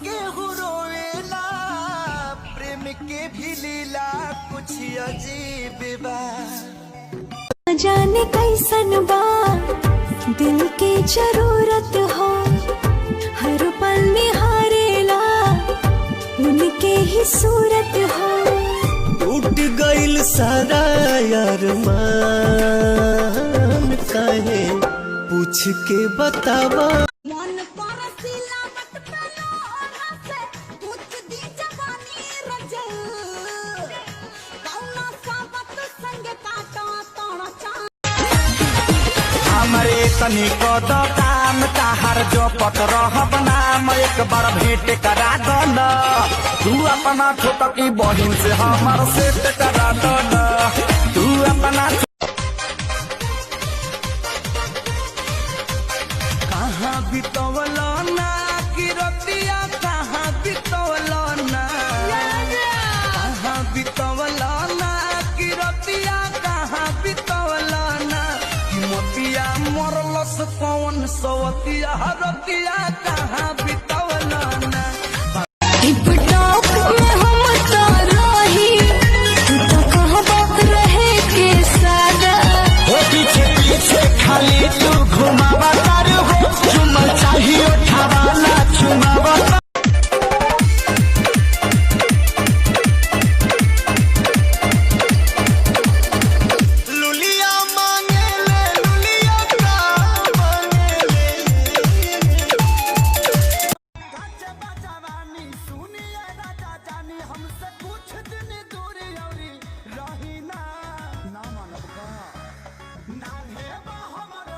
के रोवेला प्रेम के भी लीला कुछ अजीब बा। जाने कैसन बा दिल के जरूरत हो, हर पल निहारेला उनके ही सूरत हो। टूट गइल सारा यार मान काहे पूछ के बतावा। हमरे तनी को दो काम ताहर जो पत रहब नाम एक बार भेंट करा दो न। तू अपना छोटकी बहिन से हमार सेट करा दो न। तू अपना कहाँ बितवलो ना कि रतिया कहाँ बितवलो ना, कहाँ बितवलो ना कि रतिया कहाँ बितवलो ना। कि मोतिया मरलस कौन सवतिया रतिया कहाँ बित